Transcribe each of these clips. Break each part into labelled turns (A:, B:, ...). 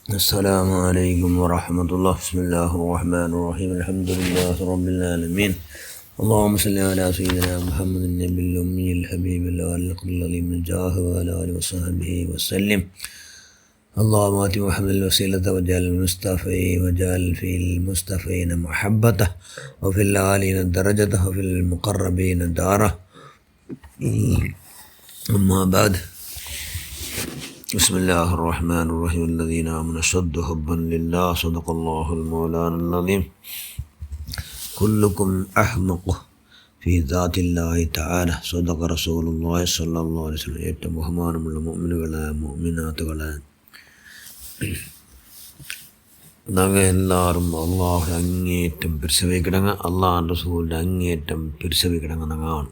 A: السلام عليكم ورحمة الله. بسم الله الرحمن الرحيم. الحمد لله رب العالمين. اللهم صل على سيدنا محمد النبي الأمي الحبيب الخلق الذي من جاه وعلى آله وصحبه وسلم. اللهم آت محمد الوسيلة وجعل المصطفى وجعل في المصطفين محبته وفي العالين درجته وفي المقربين داره. أما بعد، بسم الله الرحمن الرحيم. الذين آمنوا أشد حبا لله. صدق الله المولانا العظيم. كلكم أحمق في ذات الله تعالى. صدق رسول الله صلى الله عليه وسلم. ഏറ്റവും ബഹുമാനമുള്ള മുഅ്മിനുകളായ മുഅ്മിനാത്തുകളായ നാങ്ങൾ എല്ലാവരും അള്ളാഹുടെ അങ്ങേറ്റം പിരിസവിക്കിടങ്ങ, അള്ളാഹുൻ്റെ റസൂലിൻ്റെ അങ്ങേറ്റം പിരിസവിക്കിടങ്ങ നങ്ങാണ്.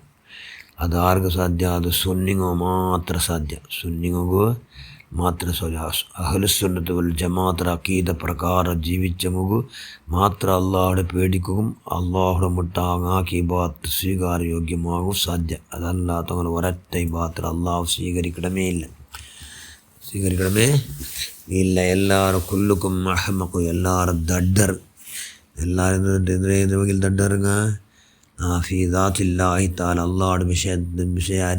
A: ಅದು ಆರ್ಗ ಸಾಧ್ಯ, ಅದು ಸುನ್ನಿಗೋ ಮಾತ್ರ ಸಾಧ್ಯ. ಸುನ್ನಿಗೂ ಮಾತ್ರ ಸಾಧ್ಯ. ಅಹ್ಲುಸುನ್ನತ್ ವಲ್ ಜಮಾഅತರ ಅಕೀದ ಪ್ರಕಾರ ജീവിച്ചമുകു മാത്ര അള്ളാഹുടെ പേടിക്കുകയും അള്ളാഹുടെ മുട്ടാങ്ങാക്കി ഇബാത്ത് സ്വീകാരയോഗ്യമാകും സാധ്യ. അതല്ലാത്തവങ്ങൾ ഒരൊറ്റ ഇബാത്ത് അള്ളാഹു സ്വീകരിക്കണമേ ഇല്ല. എല്ലാവരും കുല്ലുക്കും അഹ്മഖു, എല്ലാവരും ദഡ്ഡർ. എല്ലാവരും എന്തിനെങ്കിൽ ദഡ്ഡറുങ്ങ ഫീ ദാത്തില്ലാഹി തആല, അള്ളാഹുടെ വിഷയം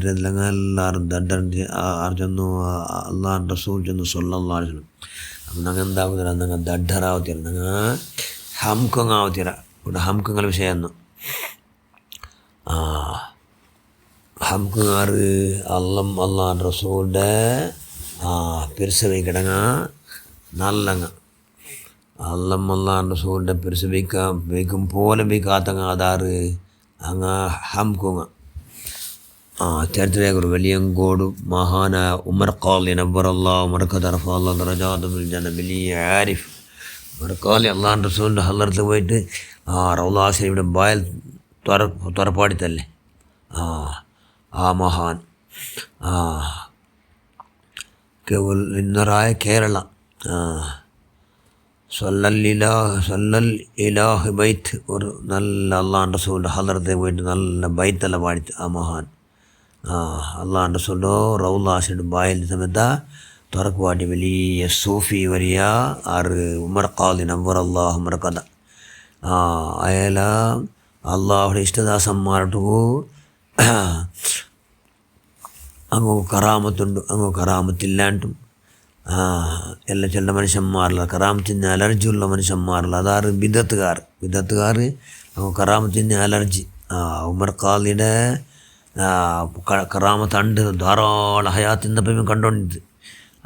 A: എല്ലാവരും ദഡ്ഡർ ചെന്നു അള്ളാഹുൻ്റെ റസൂൽ ചെന്നു സല്ലല്ലാഹു അലൈഹി വസല്ലം. അപ്പം ഞങ്ങൾ എന്താകുന്നില്ല, ഞങ്ങൾ ദഡ്ഡറാവത്തില്ല, ഞങ്ങൾ ഹംകുങ്ങാവത്തില്ല. ഇവിടെ ഹംകുങ്ങളുടെ വിഷയമെന്നു ഹംകുങ്ങാർ അള്ളാഹുൻ്റെ റസൂലിൻ്റെ പിരിസവിക്കിടങ്ങ നല്ലങ്ങ അള്ളാഹുൻ്റെ റസൂലിൻ്റെ പിരിസവിക്കും പോലെ വിക്കാത്തങ്ങ അതാറ് അങ്ങ് ഹംകുങ്ങ. ചരിത്രേഖർ വലിയങ്കോട് മഹാനായ ഉമർ ഖാലി നബ്ബറല്ലാഹു മർകദഹു റഫഅല്ലാഹു ദറജാതഹു ഫിൽ ജന്ന വലിയ ആരിഫ് ഉമർ ഖാലി അള്ളാഹുൻ്റെ റസൂലിൻ്റെ ഹളറത്ത് പോയിട്ട് റൗള ശരീഫിൻ്റെ ബായൽ തുറപ്പാടിത്തല്ലേ ആ മഹാൻ ഇന്നറായ കേരള സല്ലൽ ഇലാഹ് ബൈത്ത്, ഒരു നല്ല അള്ളാഹുൻ്റെ റസൂലിൻ്റെ ഹളറത്തെ പോയിട്ട് നല്ല ബൈത്തല്ല പാടിത്ത് ആ മഹാൻ. അള്ളാഹുൻ്റെ റസൂലിൻ്റെ റൗള ശരീഫിൻ്റെ ബായൽ സമയത്ത് തുറക്ക് പാടി വലിയ സൂഫി വരിയ ആറ് ഉമർ ഖാലി നബ്ബറല്ലാഹു മർകദഹു. അയാൾ അള്ളാഹുടെ ഇഷ്ടദാസന്മാരുടെ അങ്ങ് കറാമത്തുണ്ട്, അങ്ങ് കറാമത്തില്ലാണ്ടും എല്ലാ ചില മനുഷ്യന്മാരില്ല. കറാമത്തിന് അലർജിയുള്ള മനുഷ്യന്മാരില്ല, അതാണ് ബിദത്തുകാർ. അങ്ങ് കറാമത്തിന് അലർജി. ഉമർ ഖാലിയുടെ കറാമത്തുണ്ട്, ധാരാളം ഹയാത്തിന്നപ്പം കണ്ടോണ്ടിട്ട്.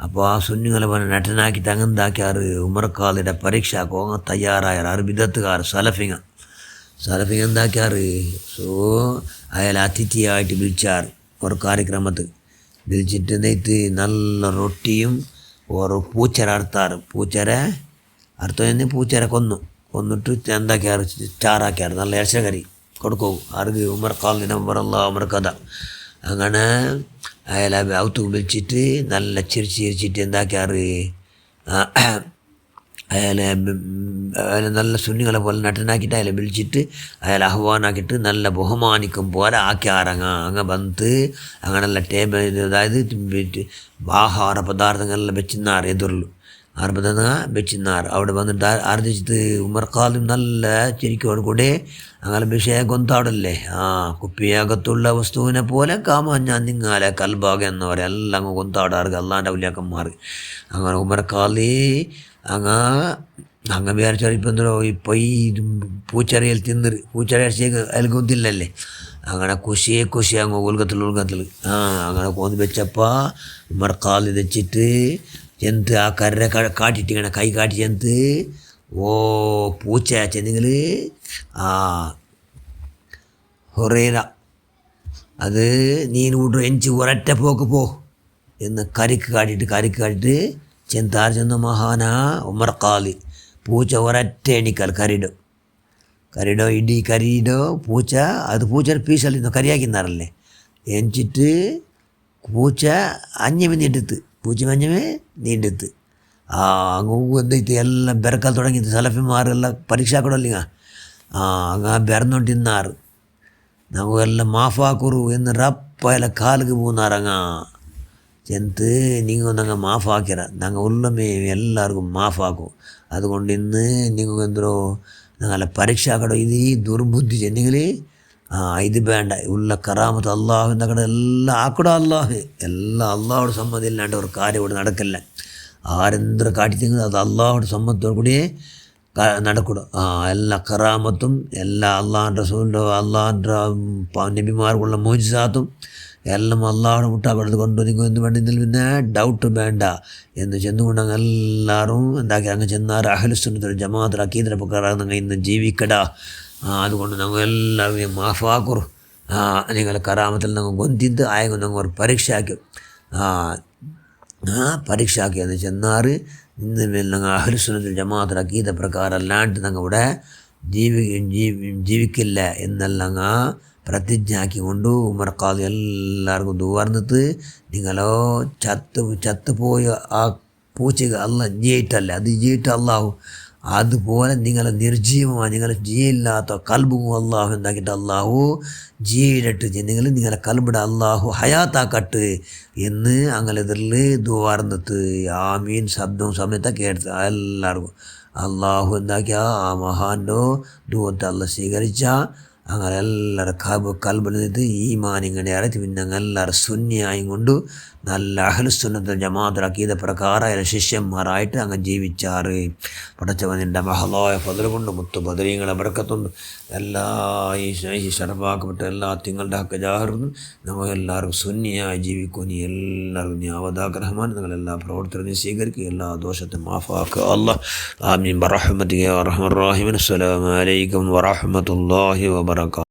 A: അപ്പോൾ ആ സുന്നികളെ നട്ടനാക്കിയിട്ട് അങ്ങെന്താക്കിയാറ് ഉമർ ഖാലിയുടെ പരീക്ഷ അങ്ങ് തയ്യാറായാറ് ബിദത്തുകാർ സലഫിങ്ങ എന്താക്കിയാറ്. സോ അയാൾ അതിഥിയായിട്ട് വിളിച്ചാറ് ഒരു കാര്യക്രമത്തിൽ. വിളിച്ചിട്ട് എന്നിട്ട് നല്ല റൊട്ടിയും ഒരു പൂച്ചര അറുത്താറ്. പൂച്ചര കൊന്നിട്ട് എന്താക്കിയാറ്, ചാറാക്കിയാറ്. നല്ല ഇറച്ചക്കറി കൊടുക്കും ആർക്ക് ഉമർ ഖാലി നബ്ബറല്ലാഹു മർകദഹു. അങ്ങനെ അയാളെ ഔത്ത് വിളിച്ചിട്ട് നല്ല ചിരിച്ചിട്ട് എന്താക്കിയാറ്, അയാളെ നല്ല സുന്നികളെ പോലെ നട്ടനാക്കിയിട്ട് അയാളെ വിളിച്ചിട്ട് അയാളെ ആഹ്വാനാക്കിയിട്ട് നല്ല ബഹുമാനിക്കും പോലെ ആക്കിയാറങ്ങ. അങ്ങ് വന്ന് അങ്ങനെയുള്ള ടേബിൾ, അതായത് ആഹാര പദാർത്ഥങ്ങളെല്ലാം വെച്ചിന്നാറ്. എതിർന്നു ആർപ്പദാർത്ഥങ്ങൾ വെച്ചിന്നാറ്. അവിടെ വന്നിട്ട് ആർജിച്ചിട്ട് ഉമർ ഖാലിം നല്ല ചിരിക്കോട് കൂടെ അങ്ങനെ വിഷയം കൊന്താടല്ലേ. കുപ്പിയകത്തുള്ള വസ്തുവിനെ പോലെ കാമാഞ്ഞാൻ നിങ്ങാലെ കൽബാഗ എന്ന് പറയാം. എല്ലാം അങ്ങ് കൊന്താടാറ് അള്ളാൻ്റെ ഔലിയാക്കന്മാർ. അങ്ങനെ ഉമർ ഖാലി അങ്ങ് വിചാരിച്ചാൽ ഇപ്പം എന്തോ ഇപ്പോൾ ഈ പൂച്ചറിയൽ പൂച്ചറ ഇറച്ചിയൊക്കെ അതിൽ കൊന്തില്ലല്ലേ. അങ്ങനെ കുശി അങ്ങ് ഉൽഗത്തിൽ അങ്ങനെ കൊന്ന് വെച്ചപ്പോൾ ഉമർ ഖാലി വെച്ചിട്ട് ചെന്ത് ആ കര കാട്ടിട്ട് ഇങ്ങനെ കൈ കാട്ടി ചെന്ത് പൂച്ച ചെന്നെങ്കിൽ ഹൊറേര അത് നീ എഞ്ച് ഒരൊറ്റ പോക്ക് പോ എന്ന് കരിക്ക് കാട്ടിയിട്ട് ചെന്താർ ചെന്ന മഹാന ഉമർ ഖാലി. പൂച്ച ഒരൊറ്റ എണിക്കാൽ കരീടോ പൂച്ച, അത് പൂച്ചയുടെ പീസല്ല കരിയാക്കിന്നാറല്ലേ. എണിച്ചിട്ട് പൂച്ച അഞ്ഞമേ നീണ്ടെത്ത് അങ്ങ് എന്തിട്ട് എല്ലാം ബെറക്കാൻ തുടങ്ങിയത്. സലഫിമാരെല്ലാം പരീക്ഷാക്കടല്ലിങ്ങ അങ്ങ് ബെറന്നോണ്ടിന്നാറ്. ഞങ്ങെല്ലാം മാഫാക്കുറു എന്ന് റപ്പയിലെ കാലുക്ക് പോകുന്നാറങ്ങ. ചെന്ന് നിങ്ങൾ ഞങ്ങൾ മാഫാക്കിற ഞങ്ങൾ ഉള്ളമേ എല്ലാവർക്കും മാഫാക്കും. അതുകൊണ്ട് ഇന്ന് നിങ്ങൾക്ക് എന്തോ ഞങ്ങളെ പരീക്ഷ കട ഇത് ഈ ദുർബുദ്ധി ചെന്നെങ്കിൽ ഇത് വേണ്ട ഉള്ള കറാമത്ത് അള്ളാഹുവിൻ്റെ കട എല്ലാം ആക്കടോ അള്ളാഹു എല്ലാം അള്ളാഹോട് സമ്മതം ഇല്ലാണ്ട് ഒരു കാര്യം ഇവിടെ നടക്കില്ല. ആരെന്തൊരു കാട്ടിത്തെങ്കിൽ അത് അള്ളാഹോട് സമ്മതത്തോടു കൂടിയേ നടക്കൂടും. എല്ലാ കറാമത്തും എല്ലാ അള്ളാഹിൻ്റെ റസൂലിൻ്റെ അള്ളാഹിൻ്റെ നബിമാർക്കുള്ള മോജിസാത്തും എല്ലാം അള്ളാഹോട് മുട്ടാപ്പെടുന്നത് കൊണ്ട് നിങ്ങൾ എന്ത് വേണ്ടെങ്കിൽ പിന്നെ ഡൗട്ട് വേണ്ട എന്ന് ചെന്നുകൊണ്ട് അങ്ങ് എല്ലാവരും എന്താക്കി അങ്ങ് ചെന്നാൽ അഹ്ലുസുന്നത്തുൽ ജമാഅത്ത് അഖീദയുടെ പ്രകാരം നിങ്ങൾ ഇന്ന് ജീവിക്കടാ. അതുകൊണ്ട് ഞങ്ങൾ എല്ലാവരും മാഫാക്കുറു നിങ്ങൾ കറാമത്തിൽ ഞങ്ങൾ ഗൊന്തിದ್ದು ആയെങ്കിൽ ഞങ്ങൾ ഒരു പരീക്ഷ ആക്കി എന്ന് ചെന്നാറ് ഇന്ന് മേൽ ഞങ്ങൾ അഹ്ലുസുന്നത്തുൽ ജമാഅത്ത് അഖീദ പ്രകാരം അല്ലാണ്ട് ഞങ്ങൾ ഇവിടെ ജീവിക്കില്ല എന്നെല്ലാം പ്രതിജ്ഞാക്കിക്കൊണ്ട് ഉമർ ഖാദി എല്ലാവർക്കും ദുവാർന്നിട്ട് നിങ്ങളോ ചത്തുപോയ ആ പൂച്ചക്ക് അല്ല ജീയിട്ടല്ല അത് ജീയിട്ട അള്ളാഹു അതുപോലെ നിങ്ങൾ നിർജീവമാണ് നിങ്ങൾ ജീയില്ലാത്ത കൽബും അള്ളാഹു എന്താക്കിയിട്ട് അള്ളാഹു ജീയിടട്ട് നിങ്ങളെ കൽബിട അള്ളാഹു ഹയാത്താക്കട്ട് എന്ന് അങ്ങനെ ഇതിൽ ദുവാർന്നിട്ട് ആമീൻ ശബ്ദവും സമയത്തൊക്കെ കേട്ടത് എല്ലാവർക്കും അള്ളാഹു എന്താക്കിയ ആ മഹാൻ്റെ ദൂവത്തെ അല്ല സ്വീകരിച്ച അങ്ങനെ എല്ലാവരും കൽബിൽ നിന്നിട്ട് ഈമാൻ ഇങ്ങനെ അറച്ച് പിന്നെ എല്ലാവരും സുന്നിയായും കൊണ്ട് നല്ല അഹ്ലുസുന്നത്തുൽ ജമാഅത്ത് അഖീദ പ്രകാരം ശിഷ്യന്മാരായിട്ട് അങ്ങ് ജീവിച്ചാറ്. പടച്ചവനിൻ്റെ മഹലായ ഫദ്ൽ കൊണ്ട് മുത്തു ബദരീങ്ങളെ ബർക്കത്തുണ്ട് എല്ലാ ഈ ഷറഫാക്കപ്പെട്ട എല്ലാ തിങ്ങളുടെ ഹക്ക് ജാഹറും നമ്മൾ എല്ലാവർക്കും സുന്നിയായി ജീവിക്കും. നീ എല്ലാവർക്കും നീ അവദാക്ക് റഹ്മാൻ നിങ്ങളെല്ലാ പ്രവർത്തനവും സ്വീകരിക്കുക എല്ലാ ദോഷത്തെ മാഫാക്കുക അല്ലാഹ്. ആമീൻ ബറഹ്മതിക യാ അർഹമർ റഹീമീൻ. അസ്സലാമു അലൈക്കും വറഹ്മത്തുള്ളാഹി വബറകാതുഹു.